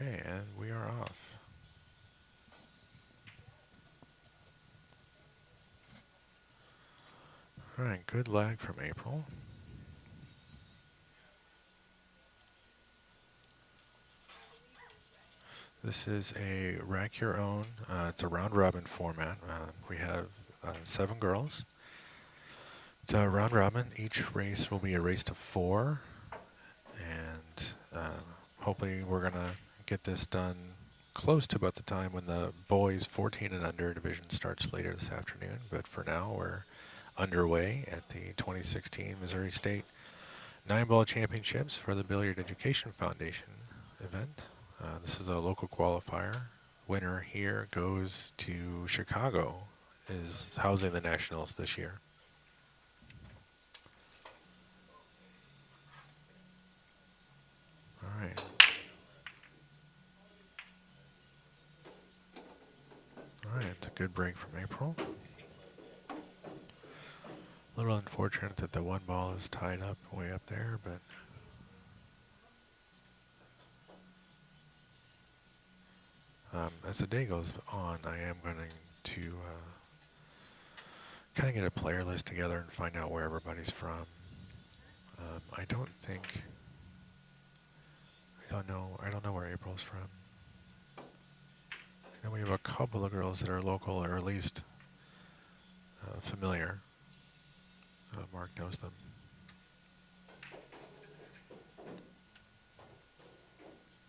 Okay, and we are off. All right, good lag from April. This is a rack your own. It's a round robin format. We have 7 girls. It's a round robin. Each race will be a race to 4, and hopefully we're gonna get this done close to about the time when the boys 14 and under division starts later this afternoon. But for now, we're underway at the 2016 Missouri State 9-ball championships for the Billiard Education Foundation event. This is a local qualifier. Winner here goes to Chicago, is housing the Nationals this year. All right. All right, it's a good break from April. A little unfortunate that the 1 ball is tied up way up there, but as the day goes on, I am going to kind of get a player list together and find out where everybody's from. I don't know where April's from. I know we have a couple of girls that are local, or at least familiar. Mark knows them.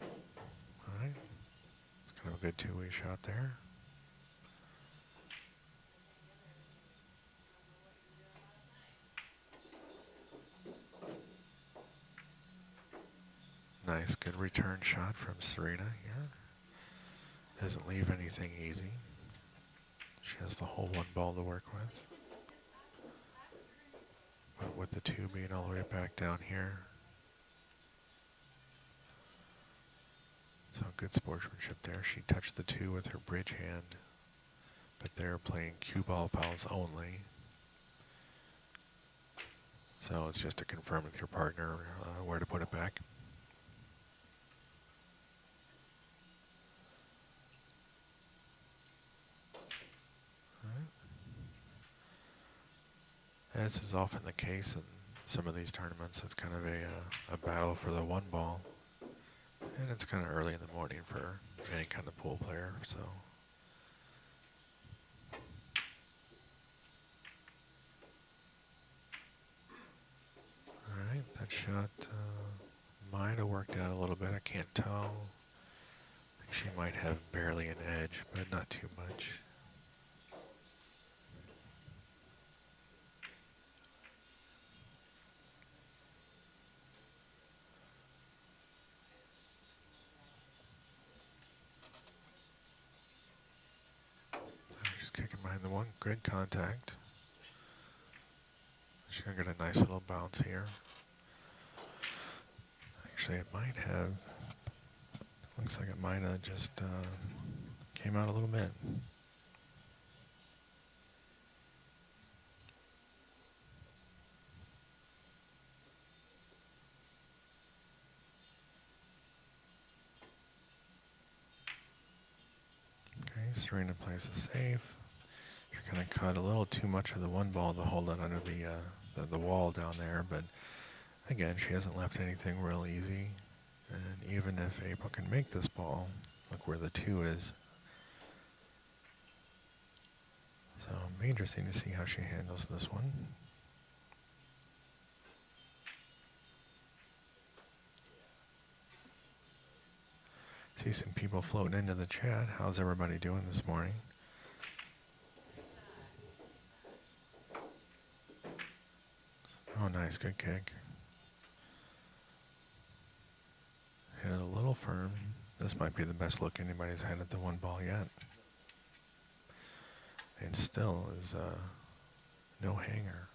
All right. It's kind of a good 2-way shot there. Nice, good return shot from Serena here. Doesn't leave anything easy. She has the whole 1 ball to work with. But with the 2 being all the way back down here. So good sportsmanship there. She touched the 2 with her bridge hand, but they're playing cue ball fouls only. So it's just to confirm with your partner where to put it back. As is often the case in some of these tournaments, it's kind of a battle for the 1 ball. And it's kind of early in the morning for any kind of pool player, so. All right, that shot might have worked out a little bit. I can't tell. I think she might have barely an edge, but not too much. Just kicking behind the 1. Good contact. She's going to get a nice little bounce here. Actually, it might have. Looks like it might have just came out a little bit. Okay, Serena plays it safe. You're going to cut a little too much of the 1 ball to hold it under the wall down there, but again, she hasn't left anything real easy. And even if April can make this ball, look where the 2 is. So it'll be interesting to see how she handles this one. See some people floating into the chat. How's everybody doing this morning? Oh, nice, good kick. Hit it a little firm. This might be the best look anybody's had at the 1 ball yet. And still is no hanger.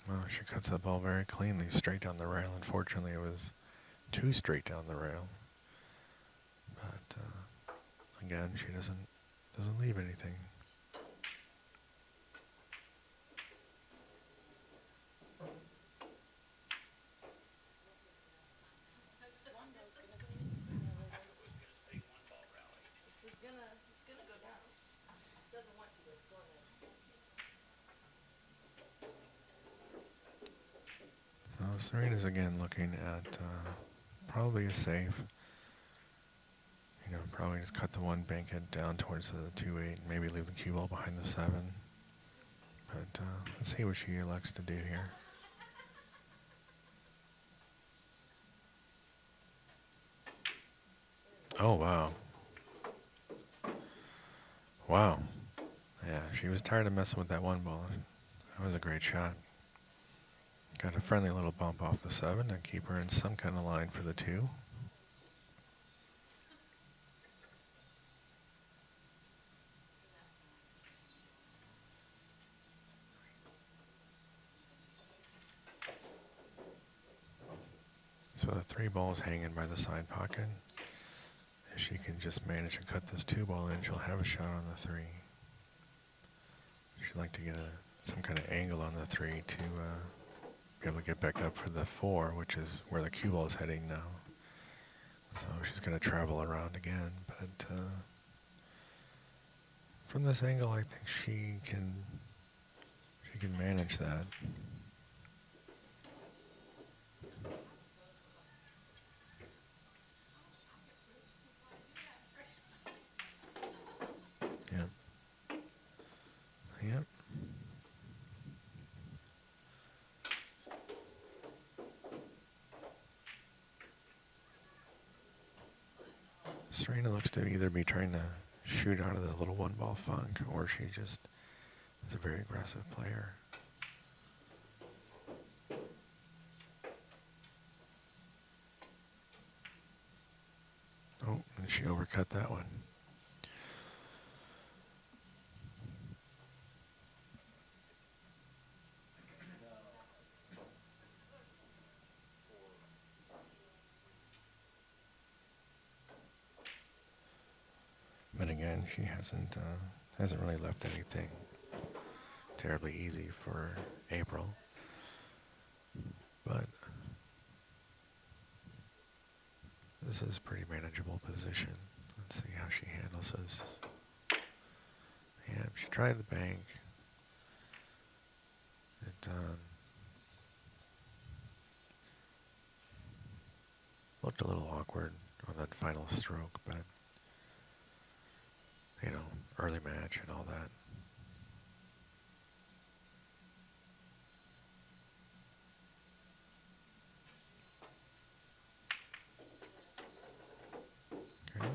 Well, she cuts that ball very cleanly, straight down the rail. Unfortunately, it was too straight down the rail. Again, she doesn't leave anything. So Serena's again looking at probably a safe. You know, probably just cut the one bank head down towards the 2-8 and maybe leave the cue ball behind the 7. But let's see what she elects to do here. Oh, wow. Wow. Yeah, she was tired of messing with that one ball. That was a great shot. Got a friendly little bump off the 7 to keep her in some kind of line for the 2. So the 3 ball is hanging by the side pocket. If she can just manage to cut this 2 ball in, she'll have a shot on the 3. She'd like to get some kind of angle on the 3 to be able to get back up for the 4, which is where the cue ball is heading now. So she's going to travel around again, but from this angle, I think she can manage that. Yep. Yep. Serena looks to either be trying to shoot out of the little 1 ball funk, or she just is a very aggressive player. Oh, and she overcut that one. But again, she hasn't really left anything terribly easy for April. But this is a pretty manageable position. Let's see how she handles this. Yeah, she tried the bank. It looked a little awkward on that final stroke, but you know, early match and all that. Okay.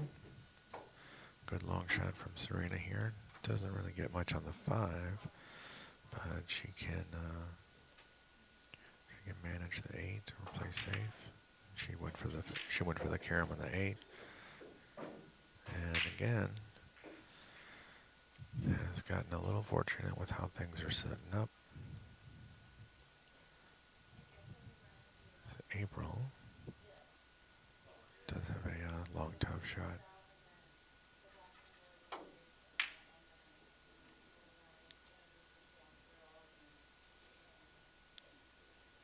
Good long shot from Serena here. Doesn't really get much on the 5, but she can manage the 8 or play safe. She went for the carom on the 8, and again has gotten a little fortunate with how things are setting up. So April does have a long tough shot.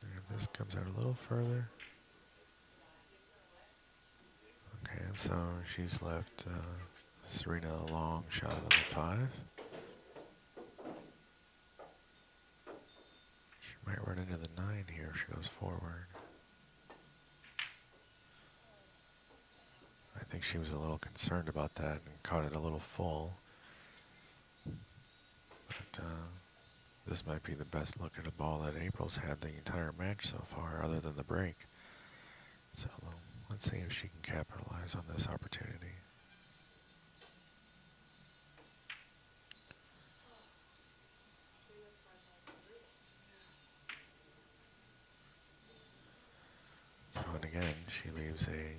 And if this comes out a little further. Okay, and so she's left Serena a long shot on the 5. She might run into the 9 here if she goes forward. I think she was a little concerned about that and caught it a little full. But this might be the best look at a ball that April's had the entire match so far, other than the break. So let's see if she can capitalize on this opportunity. So, and again, she leaves a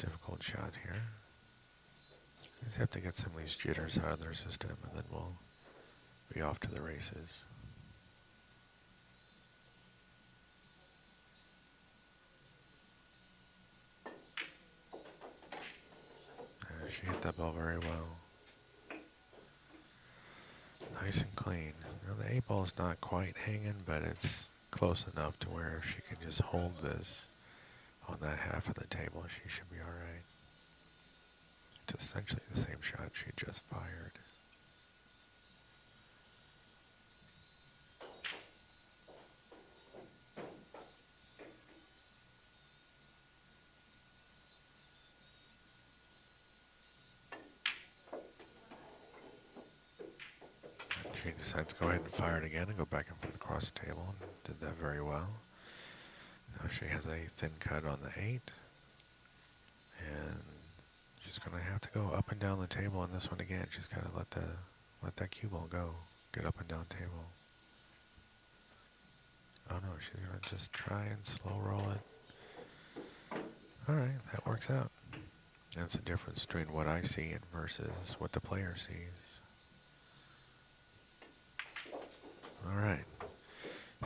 difficult shot here. Just have to get some of these jitters out of their system, and then we'll be off to the races. She She hit that ball very well. Nice and clean. Now the 8-ball's not quite hanging, but it's close enough to where if she can just hold this on that half of the table, she should be alright. It's essentially the same shot she just fired. She decides to go ahead and fire it again and go back and forth across the table, and did that very well. Now she has a thin cut on the 8, and she's going to have to go up and down the table on this one again. She's got to let that cue ball go, get up and down table. Oh no, she's going to just try and slow roll it. Alright, that works out. That's the difference between what I see versus what the player sees. Alright,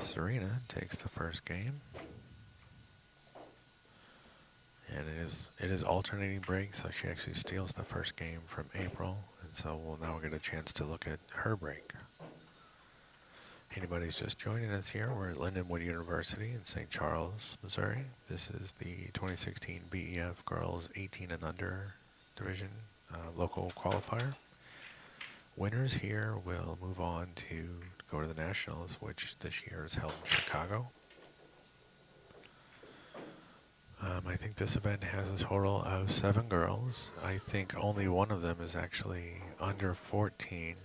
Serena takes the first game. And it is alternating break, so she actually steals the first game from April. And so we'll now get a chance to look at her break. Anybody's just joining us here, we're at Lindenwood University in St. Charles, Missouri. This is the 2016 BEF Girls 18 and Under Division local qualifier. Winners here will move on to go to the Nationals, which this year is held in Chicago. I think this event has a total of 7 girls. I think only one of them is actually under 14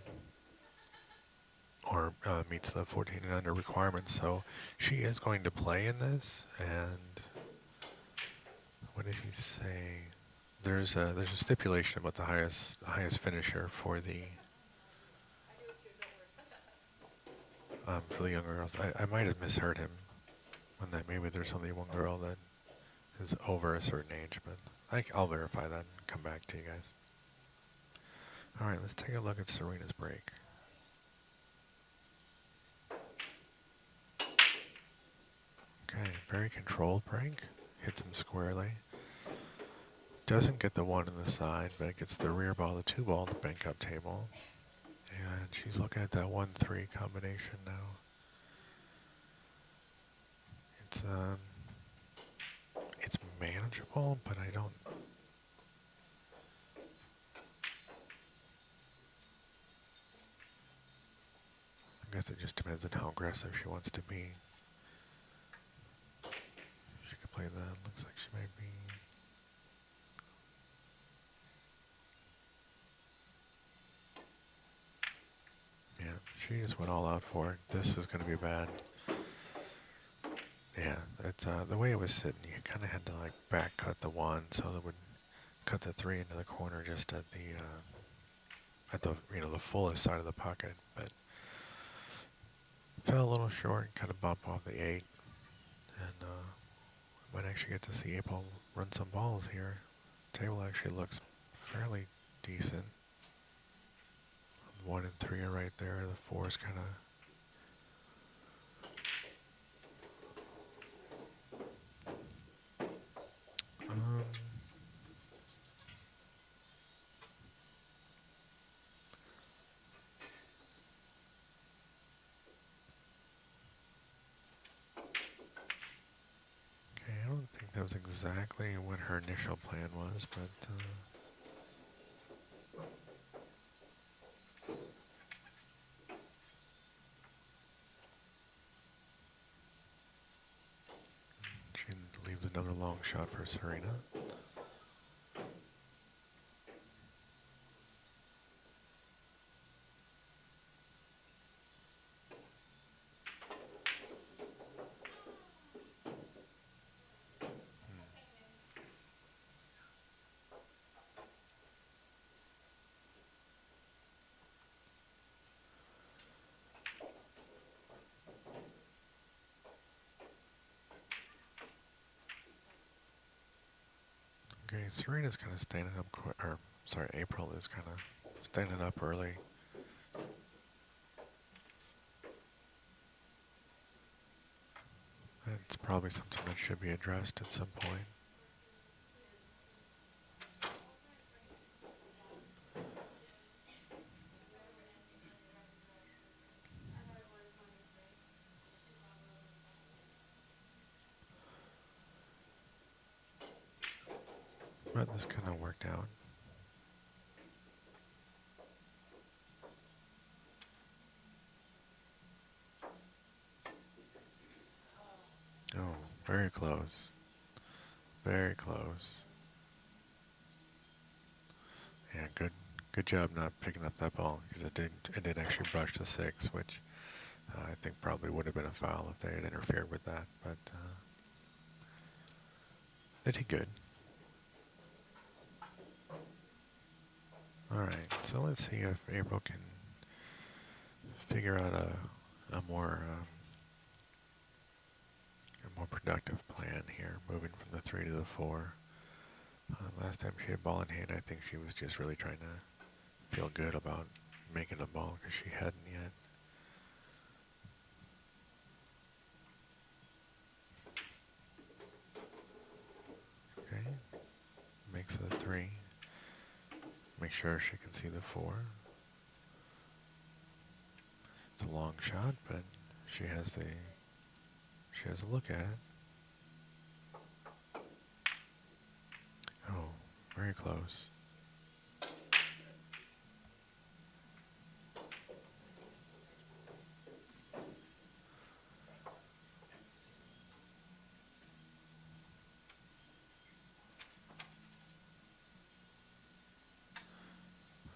or meets the 14 and under requirements. So she is going to play in this. And what did he say? There's a stipulation about the highest finisher for the younger girls. I might have misheard him on that. Maybe there's only one girl that is over a certain age, but I'll verify that and come back to you guys. Alright, let's take a look at Serena's break. Okay, very controlled break. Hits him squarely. Doesn't get the 1 in the side, but it gets the rear ball, the 2 ball, the bank up table. And she's looking at that 1-3 combination now. It's manageable, but I guess it just depends on how aggressive she wants to be. She could play that. Looks like she might be. Yeah, she just went all out for it. This is going to be bad. Yeah, it's the way it was sitting. You kind of had to like back cut the 1 so that would cut the 3 into the corner just at the the fullest side of the pocket, but fell a little short. Kind of bump off the 8, and might actually get to see April run some balls here. Table actually looks fairly decent. 1 and 3 are right there. The 4 is kind of. Okay, I don't think that was exactly what her initial plan was, but she leaves another long shot for Serena. Okay, Serena's kind of standing up, April is kind of standing up early. That's probably something that should be addressed at some point. But this kind of worked out. Oh, very close. Very close. Yeah, good job not picking up that ball, because it did actually brush the 6, which I think probably would have been a foul if they had interfered with that, but they did good. Alright, so let's see if April can figure out a more productive plan here, moving from the 3 to the 4. Last time she had ball in hand, I think she was just really trying to feel good about making the ball, because she hadn't yet. Okay, makes the 3. Make sure she can see the 4. It's a long shot, but she has a look at it. Oh, very close.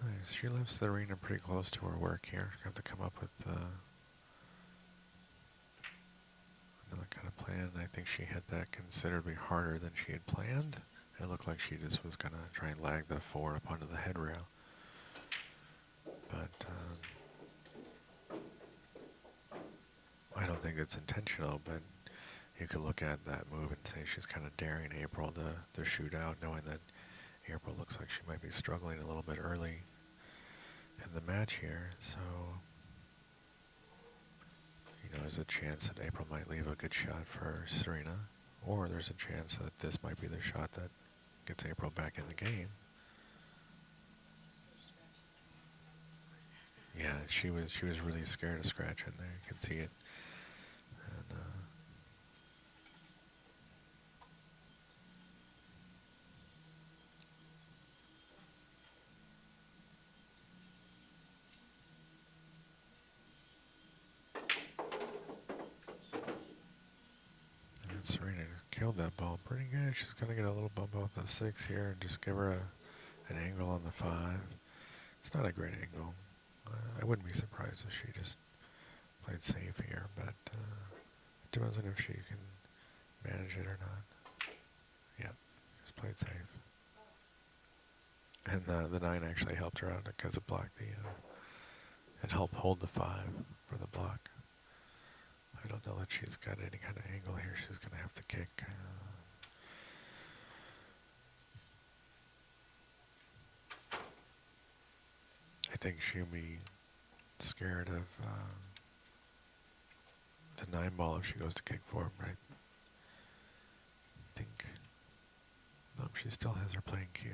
Nice. She left Serena pretty close to her work here. She's got to come up with another kind of plan. I think she hit that considerably harder than she had planned. It looked like she just was going to try and lag the 4 up onto the head rail. But I don't think it's intentional, but you could look at that move and say she's kind of daring April to shoot out, knowing that April looks like she might be struggling a little bit early in the match here. So, there's a chance that April might leave a good shot for Serena, or there's a chance that this might be the shot that gets April back in the game. Yeah, she was really scared of scratching there. You can see it. And, Serena killed that ball pretty good. She's going to get a little bump off the 6 here and just give her an angle on the 5. It's not a great angle. I wouldn't be surprised if she just played safe here, but it depends on if she can manage it or not. Yeah, just played safe. And the 9 actually helped her out because it blocked it helped hold the 5 for the block. I don't know that she's got any kind of angle here. She's going to have to kick. I think she'll be scared of the 9 ball if she goes to kick for him, right? I think. Nope, she still has her playing cue.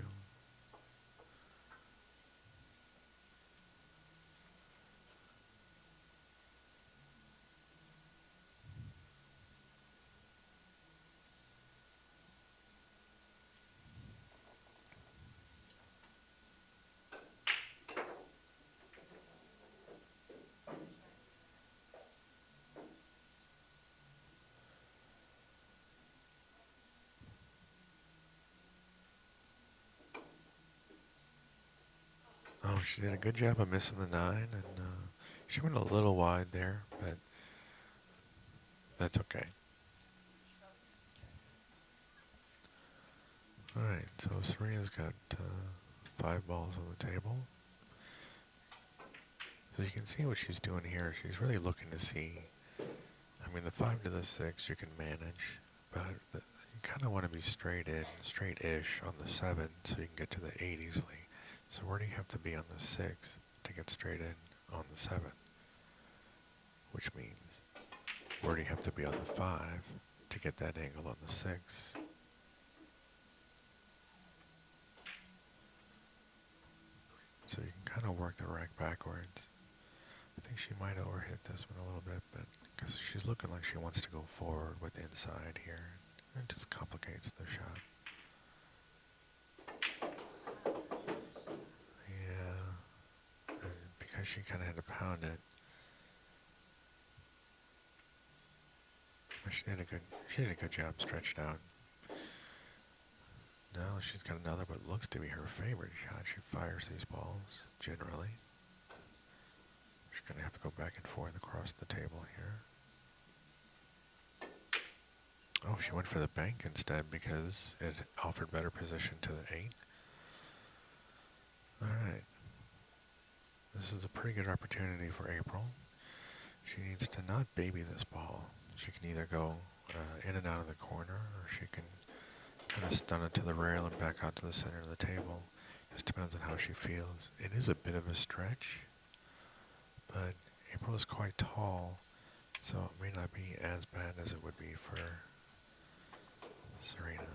Oh, she did a good job of missing the 9, and she went a little wide there, but that's okay. Alright, so Serena's got 5 balls on the table. So you can see what she's doing here. She's really looking to see. I mean, the 5 to the 6 you can manage, but you kind of want to be straight-ish on the 7 so you can get to the 8 easily. So where do you have to be on the 6 to get straight in on the 7? Which means, where do you have to be on the 5 to get that angle on the 6? So you can kind of work the rack backwards. I think she might overhit this one a little bit, but because she's looking like she wants to go forward with inside here. It just complicates the shot. Yeah, because she kind of had to pound it. But she did a good job stretched out. Now she's got another what looks to be her favorite shot. She fires these balls, generally. She's going to have to go back and forth across the table here. Oh, she went for the bank instead because it offered better position to the 8. Alright. This is a pretty good opportunity for April. She needs to not baby this ball. She can either go in and out of the corner, or she can kind of stun it to the rail and back out to the center of the table. Just depends on how she feels. It is a bit of a stretch, but April is quite tall, so it may not be as bad as it would be for Serena.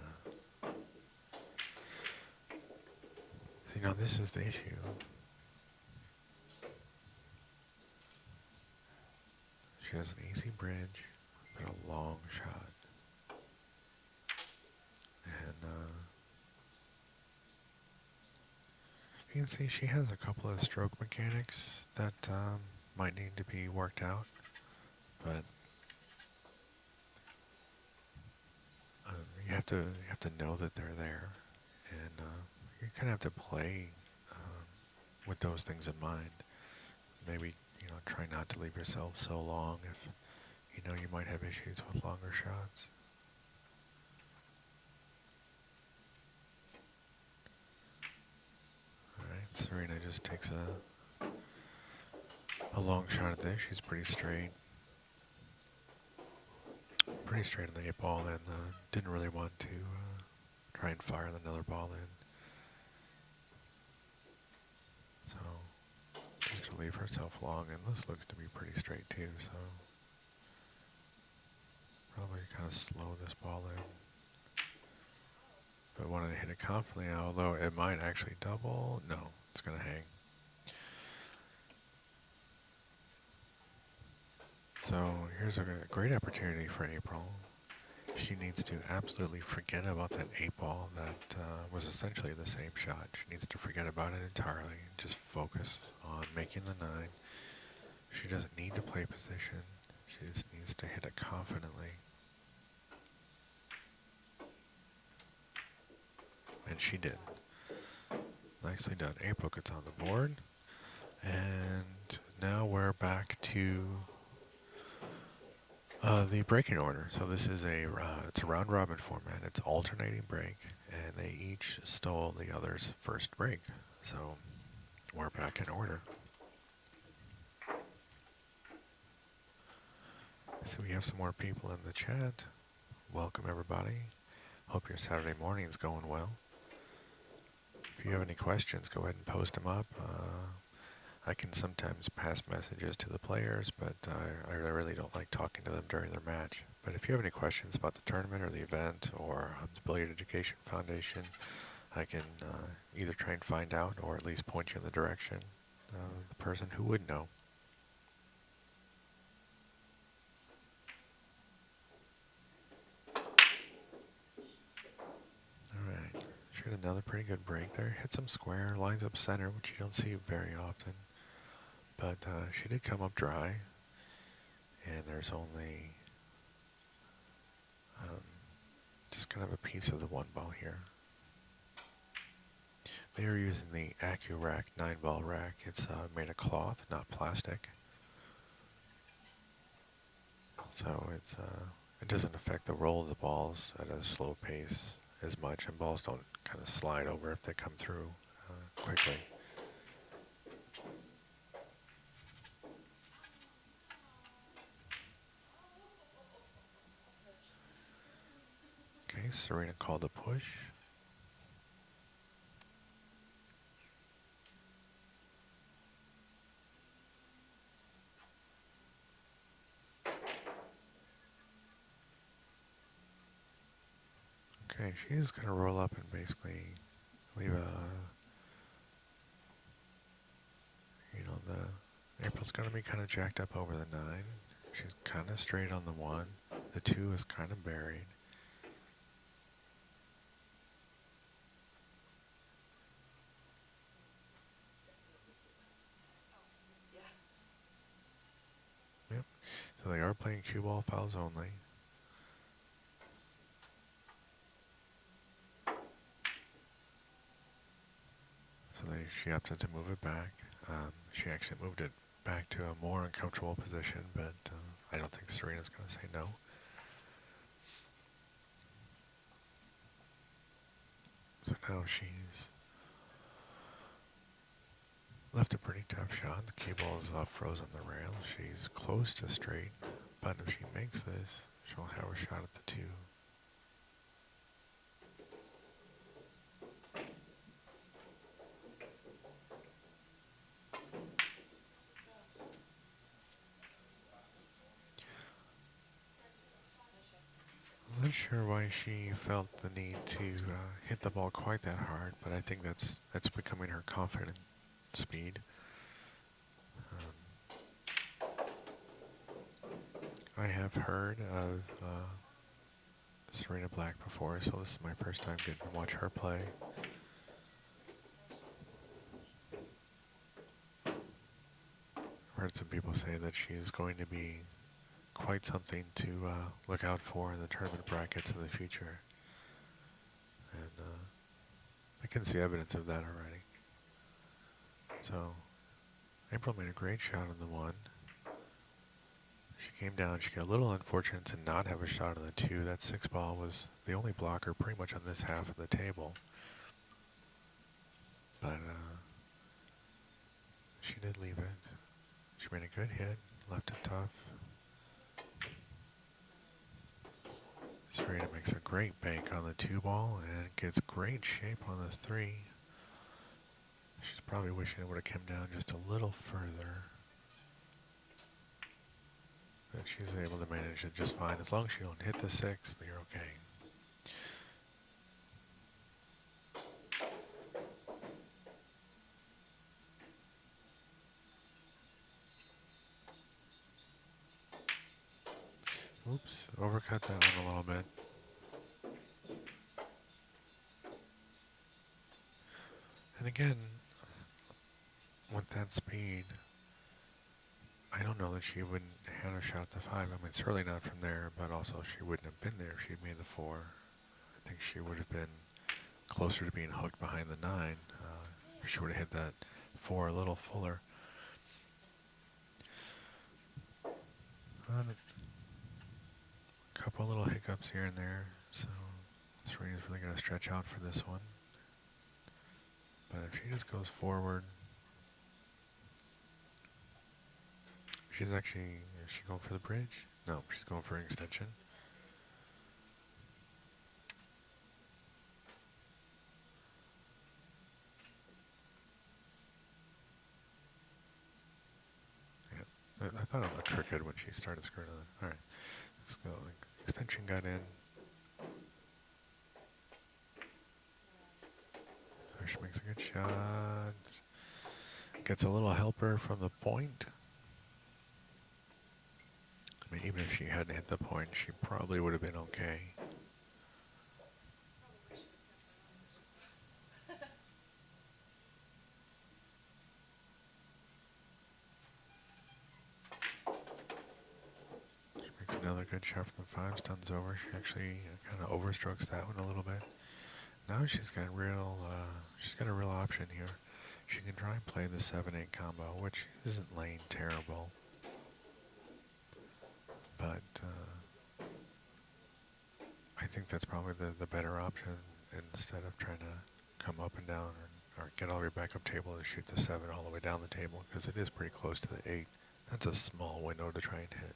You know, this is the issue. She has an easy bridge, but a long shot. And you can see she has a couple of stroke mechanics that might need to be worked out, but you have to know that they're there, and you kind of have to play with those things in mind. Maybe try not to leave yourself so long if you might have issues with longer shots. Alright, Serena just takes a long shot at this. She's pretty straight. Pretty straight on the 8 ball, and didn't really want to try and fire another ball in. So she's going to leave herself long, and this looks to be pretty straight too, so probably kind of slow this ball in. But wanted to hit it confidently, although it might actually double. No, it's going to hang. So here's a great opportunity for April. She needs to absolutely forget about that 8 ball that was essentially the same shot. She needs to forget about it entirely and just focus on making the 9. She doesn't need to play position. She just needs to hit it confidently. And she did. Nicely done. April gets on the board. And now we're back to the breaking order. So this is it's a round robin format. It's alternating break, and they each stole the other's first break. So we're back in order. So we have some more people in the chat. Welcome everybody. Hope your Saturday morning is going well. If you have any questions, go ahead and post them up. I can sometimes pass messages to the players, but I really don't like talking to them during their match. But if you have any questions about the tournament or the event or the Billiard Education Foundation, I can either try and find out or at least point you in the direction of the person who would know. Alright, she had another pretty good break there. Hit some square, lines up center, which you don't see very often. But she did come up dry, and there's only just kind of a piece of the 1 ball here. They are using the AccuRack 9-ball rack. It's made of cloth, not plastic. So it doesn't affect the roll of the balls at a slow pace as much, and balls don't kind of slide over if they come through quickly. Okay, Serena called a push. Okay, she's going to roll up and basically leave April's going to be kind of jacked up over the 9. She's kind of straight on the 1. The 2 is kind of buried. So they are playing cue ball fouls only. So she opted to move it back. She actually moved it back to a more uncomfortable position, but I don't think Serena's going to say no. So now she's left a pretty tough shot. The cue ball is frozen on the rail. She's close to straight, but if she makes this, she'll have a shot at the 2. I'm not sure why she felt the need to hit the ball quite that hard, but I think that's becoming her confident speed. I have heard of Serena Black before, so this is my first time getting to watch her play. I've heard some people say that she's going to be quite something to look out for in the tournament brackets in the future. And I can see evidence of that already. So April made a great shot on the 1. She came down. She got a little unfortunate to not have a shot on the 2. That 6 ball was the only blocker pretty much on this half of the table. But she did leave it. She made a good hit, left it tough. Serena makes a great bank on the 2 ball and gets great shape on the 3. She's probably wishing it would have come down just a little further. But she's able to manage it just fine. As long as you don't hit the 6, you're okay. Oops, overcut that one a little bit. And again, with that speed, I don't know that she wouldn't have a shot at the 5. I mean, certainly not from there, but also she wouldn't have been there if she'd made the 4. I think she would have been closer to being hooked behind the 9. If she would have hit that 4 a little fuller. A couple little hiccups here and there, so Serena's really going to stretch out for this one. But if she just goes forward, she's actually, is she going for the bridge? No, she's going for an extension. Yeah, I thought it looked crooked when she started screwing on it. All right, let's go. Extension got in. So she makes a good shot. Gets a little helper from the point. I mean, even if she hadn't hit the point, she probably would have been okay. She makes another good shot from the 5, stuns over. She actually kind of overstrokes that one a little bit. Now she's got a real option here. She can try and play the 7-8 combo, which isn't laying terrible. But I think that's probably the better option instead of trying to come up and down or get all the way back up table and shoot the 7 all the way down the table, because it is pretty close to the 8. That's a small window to try and hit.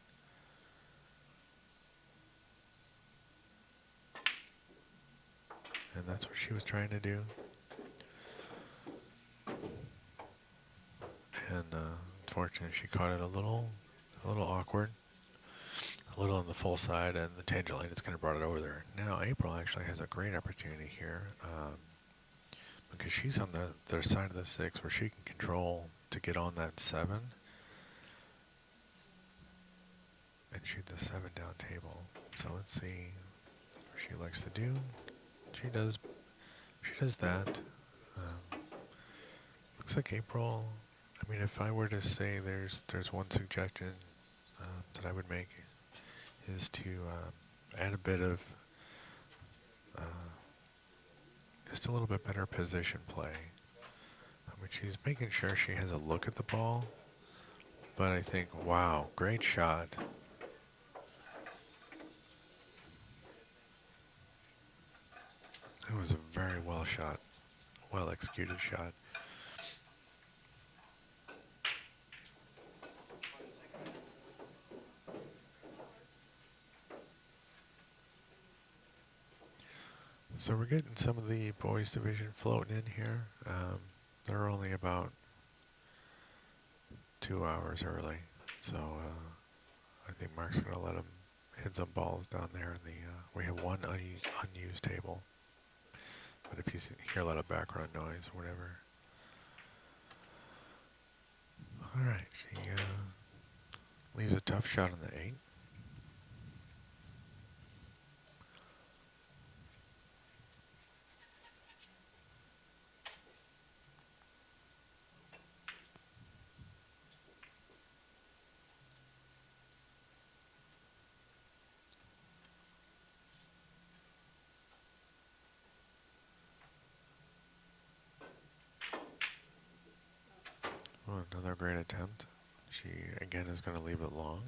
And that's what she was trying to do. And unfortunately, she caught it a little awkward, a little on the full side, and the tangent line just kind of brought it over there. Now April actually has a great opportunity here because she's on the other side of the 6 where she can control to get on that 7 and shoot the 7 down table. So let's see what she likes to do. She does that. Looks like April. I mean, if I were to say there's one suggestion that I would make is to add a bit of uh, just a little bit better position play. Which she's making sure she has a look at the ball. But I think, wow, great shot. It was a very well shot, well executed shot. So we're getting some of the boys division floating in here. They're only about 2 hours early. So I think Mark's going to let him hit some balls down there. In the we have one unused table. But if you hear a lot of background noise or whatever. Alright, she leaves a tough shot on the 8. Oh, another great attempt. She, again, is going to leave it long.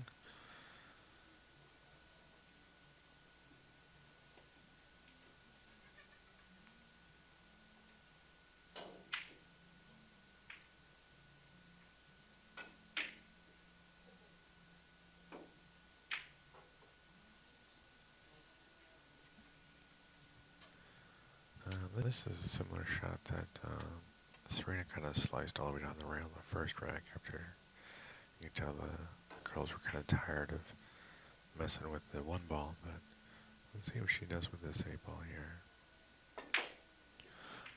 This is a similar shot that Serena kind of sliced all the way down the rail the first rack after you can tell the girls were kind of tired of messing with the one ball, but let's see what she does with this 8-ball here.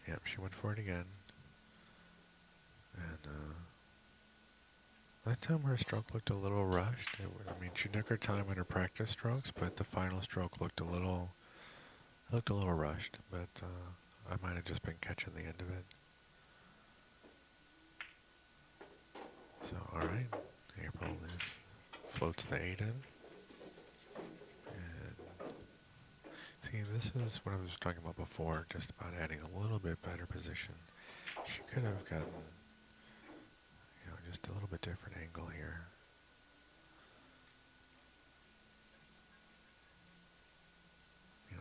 Yep, she went for it again. And that time her stroke looked a little rushed. I mean, she took her time on her practice strokes, but the final stroke looked a little rushed, but I might have just been catching the end of it. So, alright, April floats the 8 in. And see, this is what I was talking about before, just about adding a little bit better position. She could have gotten, just a little bit different angle here.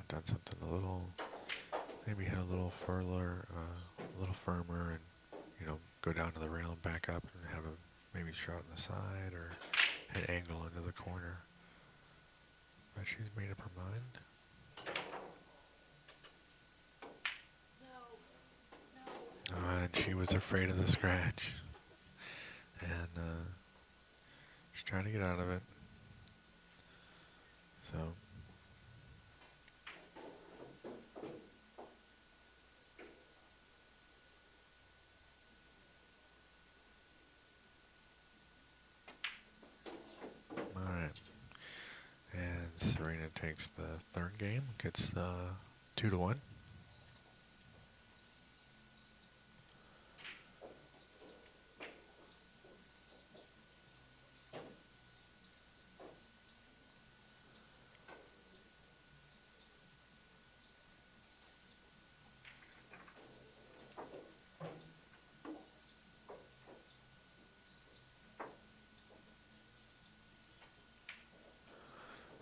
Done something a little, maybe hit a little further, a little firmer, and go down to the rail and back up, and have a maybe shot on the side or an angle into the corner. But she's made up her mind. And she was afraid of the scratch, and she's trying to get out of it. So. Serena takes the third game, gets 2-1.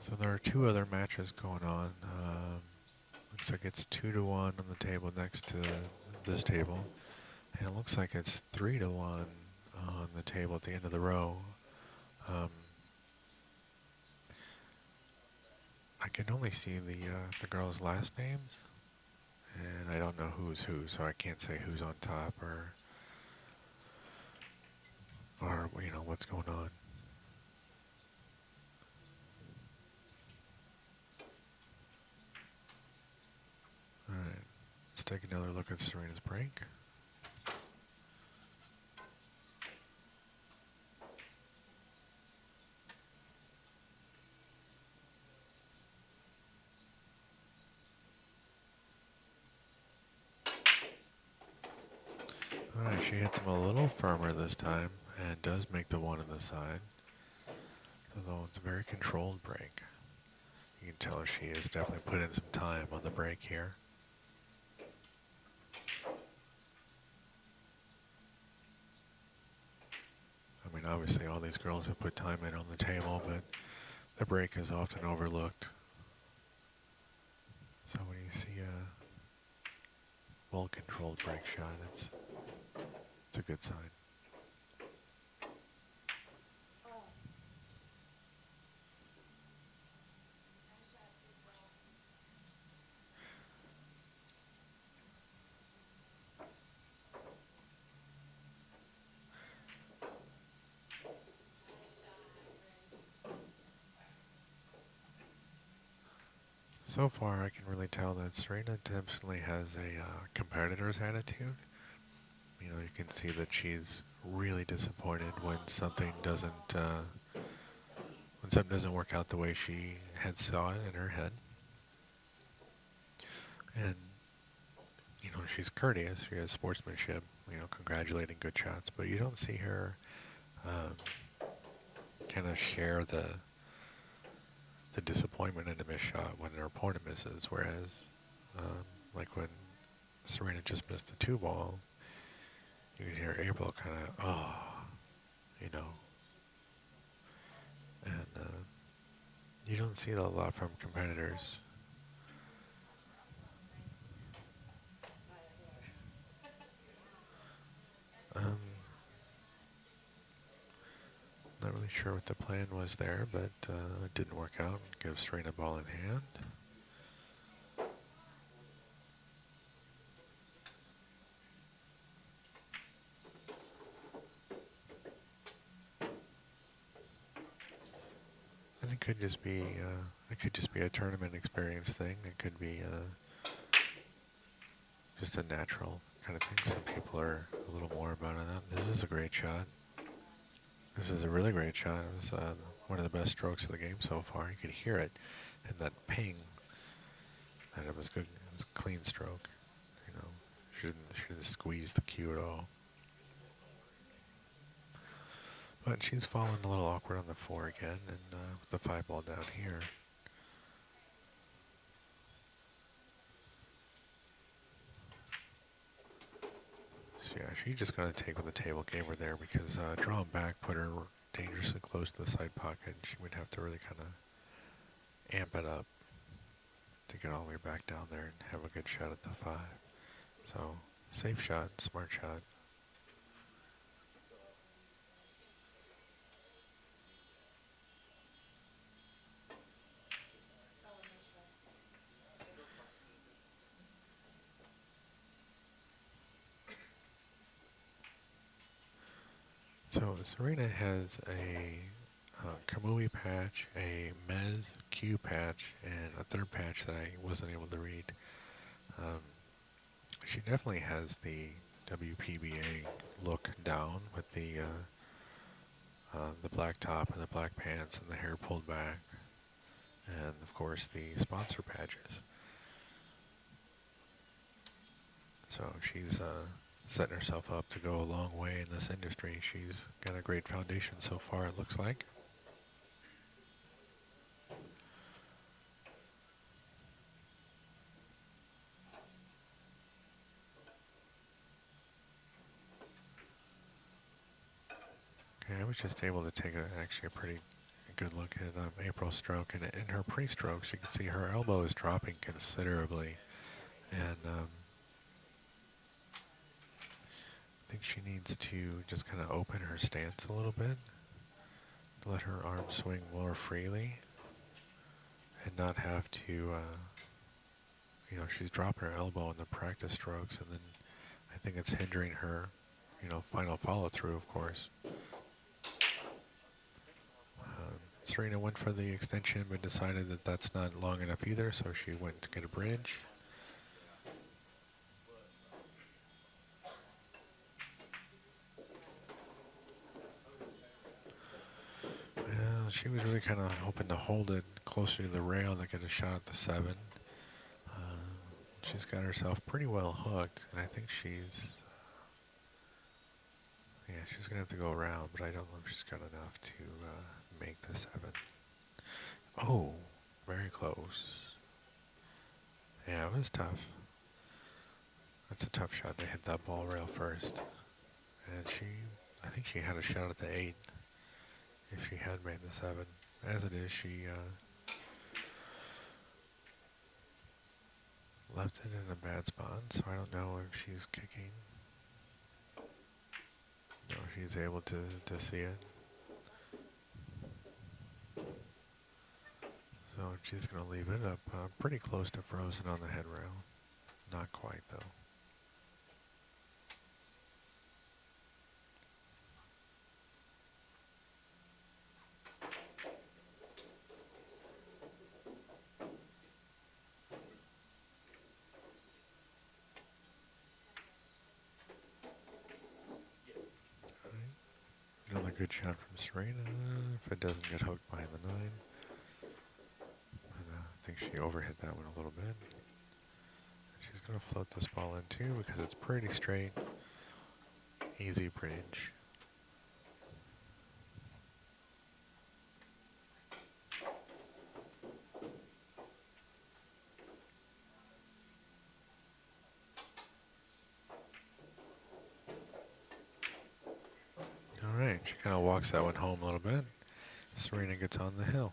So there are 2 other matches going on. Looks like it's 2-1 on the table next to this table, and it looks like it's 3-1 on the table at the end of the row. I can only see the girls' last names, and I don't know who's who, so I can't say who's on top or what's going on. Alright, let's take another look at Serena's break. Alright, she hits him a little firmer this time and does make the 1 on the side. Although it's a very controlled break. You can tell she has definitely put in some time on the break here. I mean, obviously all these girls have put time in on the table, but the break is often overlooked. So when you see a well-controlled break shot, it's a good sign. So far, I can really tell that Serena definitely has a competitor's attitude. You know, you can see that she's really disappointed when something doesn't work out the way she had saw it in her head. And you know, she's courteous. She has sportsmanship. You know, congratulating good shots, but you don't see her kind of share the disappointment in a missed shot when her opponent misses. Whereas, like when Serena just missed the 2-ball, you can hear April kind of, oh, you know, and you don't see that a lot from competitors. Um, Not really sure what the plan was there, but it didn't work out. Gives Serena ball in hand. And it could just be a tournament experience thing. It could be just a natural kind of thing. Some people are a little more about it. This is a great shot. This is a really great shot. It was one of the best strokes of the game so far. You could hear it, and that ping. That it was good. It was a clean stroke. You know, she didn't squeeze the cue at all. But she's fallen a little awkward on the 4 again, and with the 5-ball down here. So yeah, she just got to take what the table gave her there because drawing back put her dangerously close to the side pocket. She would have to really kind of amp it up to get all the way back down there and have a good shot at the 5. So, safe shot, smart shot. So Serena has a Kamui patch, a Mez Q patch, and a third patch that I wasn't able to read. She definitely has the WPBA look down with the black top and the black pants and the hair pulled back, and of course the sponsor patches. So she's setting herself up to go a long way in this industry. She's got a great foundation so far, it looks like. Okay, I was just able to take actually a pretty good look at April's stroke, and in her pre-strokes, you can see her elbow is dropping considerably, and I think she needs to just kind of open her stance a little bit, let her arm swing more freely, and not have to, you know, she's dropping her elbow in the practice strokes, and then I think it's hindering her, you know, final follow-through, of course. Serena went for the extension, but decided that that's not long enough either, so she went to get a bridge. Well, she was really kind of hoping to hold it closer to the rail to get a shot at the 7. She's got herself pretty well hooked, and I think she's going to have to go around, but I don't know if she's got enough to make the 7. Oh, very close. Yeah, it was tough. That's a tough shot to hit that ball rail first. And I think she had a shot at the 8 if she had made the 7. As it is, she left it in a bad spot, so I don't know if she's kicking. No, she's able to see it. So she's going to leave it up pretty close to frozen on the head rail. Not quite, though. Another good shot from Serena, if it doesn't get hooked behind the 9. And, I think she overhit that one a little bit. She's going to float this ball in too because it's pretty straight, easy bridge. Alright, she kind of walks that one home a little bit. Serena gets on the hill.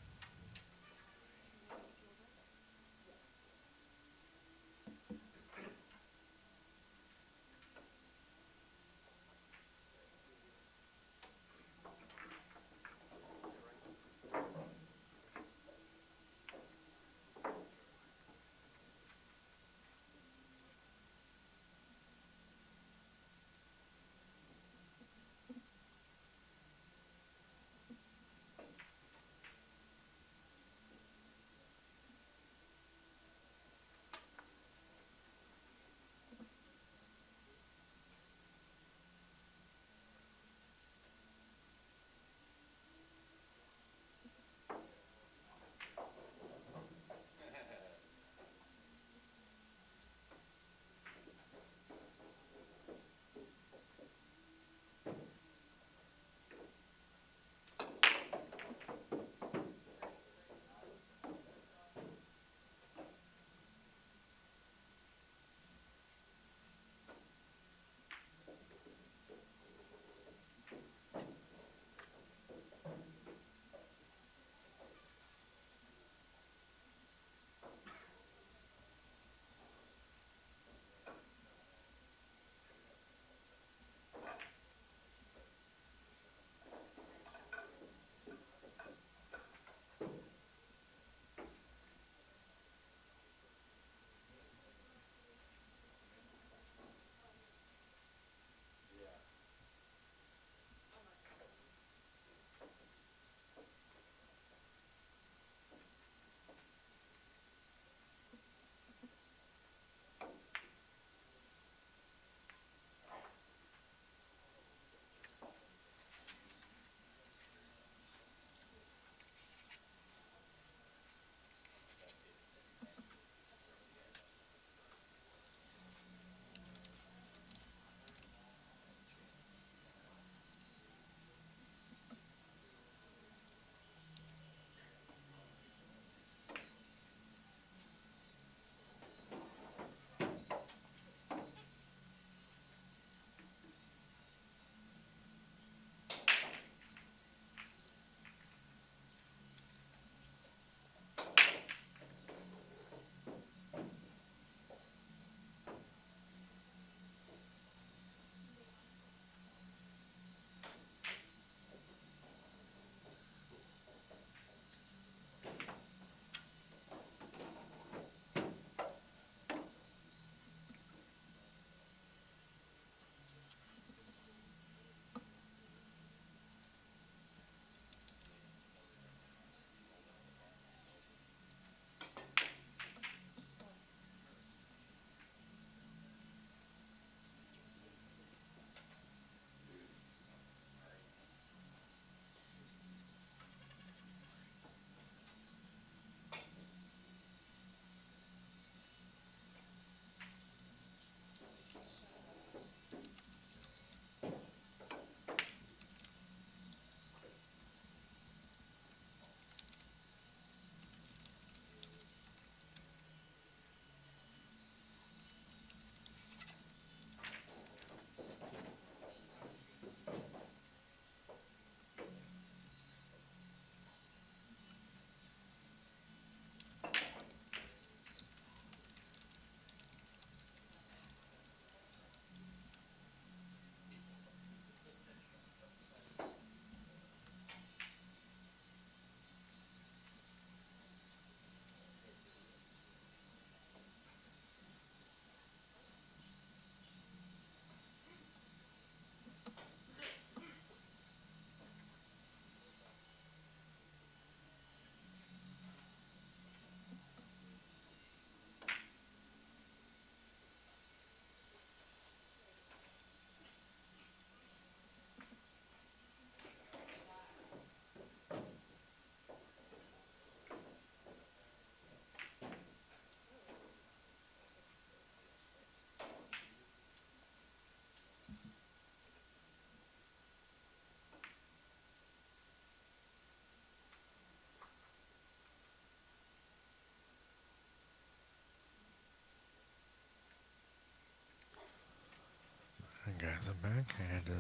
Guys, I'm back. I had to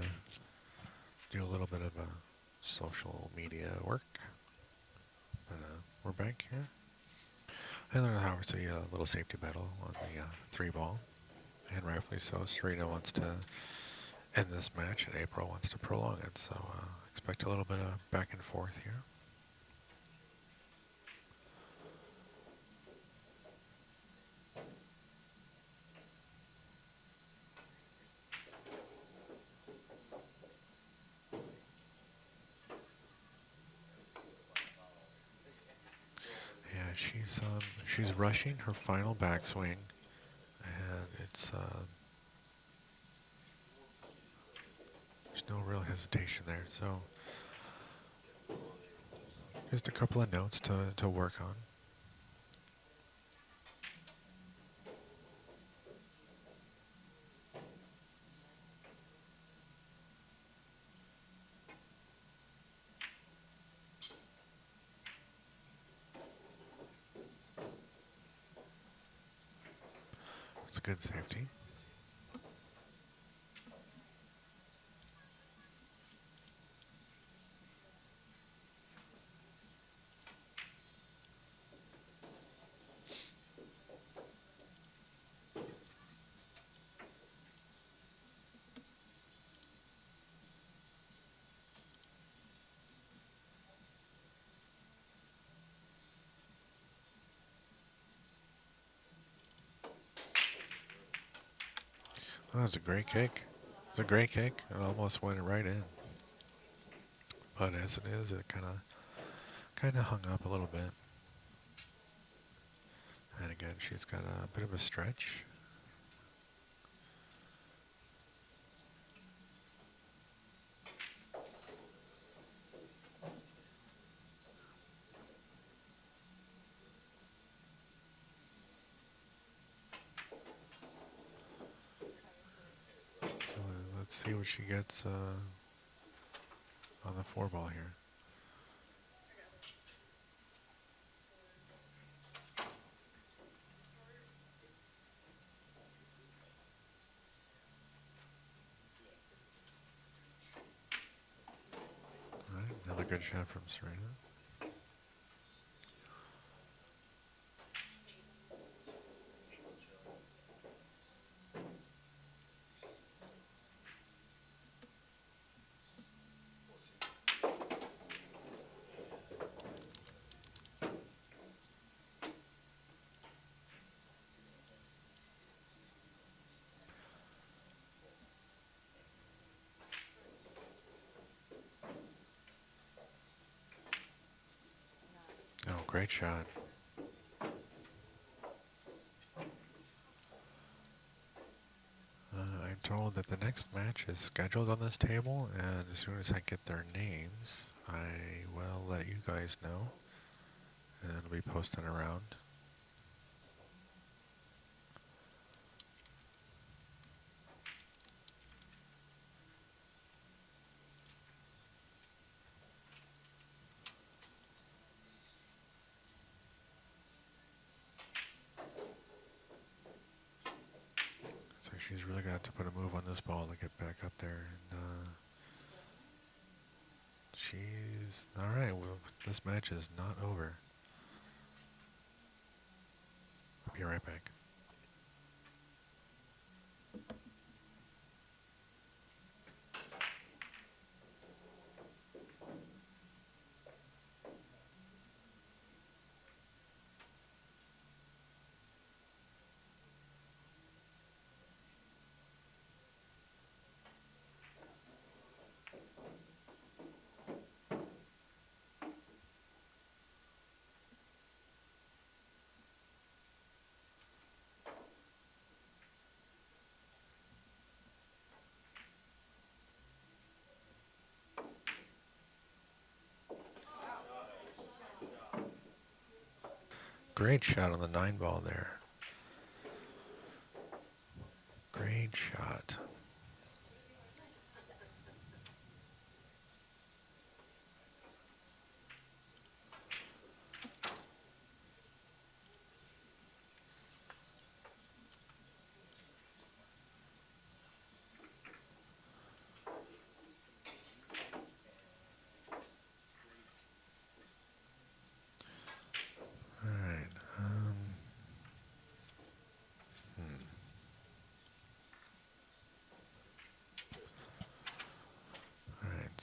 do a little bit of social media work, but we're back here. I learned how to see a little safety battle on the 3-ball, and rightfully so. Serena wants to end this match, and April wants to prolong it, so expect a little bit of back and forth here. Yeah, she's rushing her final backswing, and it's there's no real hesitation there. So just a couple of notes to work on. It's a good safety. Oh, that was a great kick. It's a great kick. It almost went right in. But as it is, it kind of hung up a little bit. And again, she's got a bit of a stretch. So let's see what she gets on the 4-ball here. All right, another good shot from Serena. Oh, great shot. I'm told that the next match is scheduled on this table, and as soon as I get their names, I will let you guys know, and it'll be posted around. So she's really going to have to put a move on this ball to get back up there. And she's... Alright, well, this match is not over. I'll be right back. Great shot on the 9-ball there. Great shot.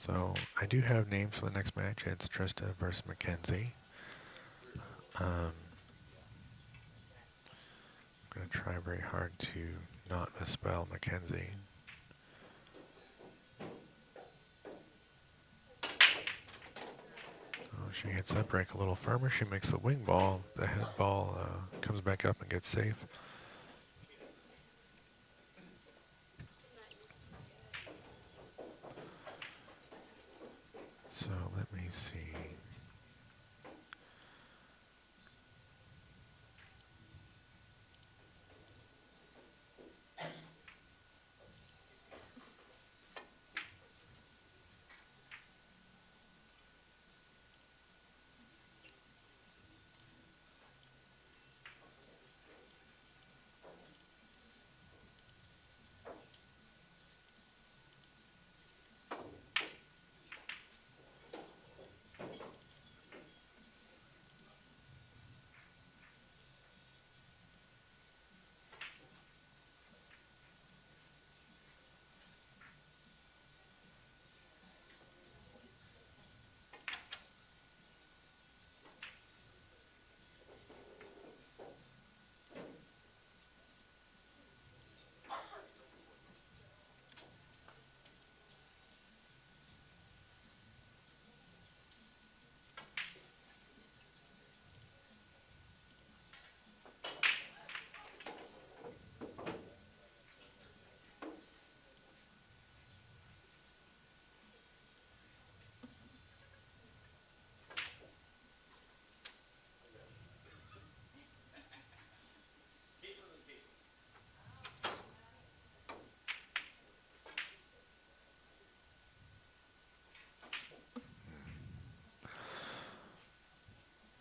So I do have names for the next match. It's Trista versus Mackenzie. I'm going to try very hard to not misspell Mackenzie. Oh, she hits that break a little firmer. She makes the wing ball. The head ball comes back up and gets safe. So let me see.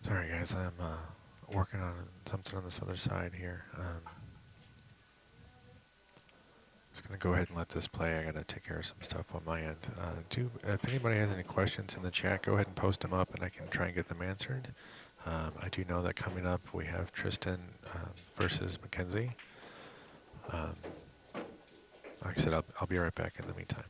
Sorry guys, I'm working on something on this other side here. Just going to go ahead and let this play. I got to take care of some stuff on my end. If anybody has any questions in the chat, go ahead and post them up and I can try and get them answered. I do know that coming up we have Tristan versus Mackenzie. Like I said, I'll be right back in the meantime.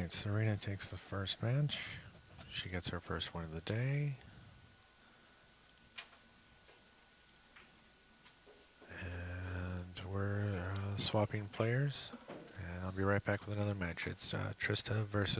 Alright, Serena takes the first match. She gets her first win of the day. And we're swapping players. And I'll be right back with another match. It's Trista versus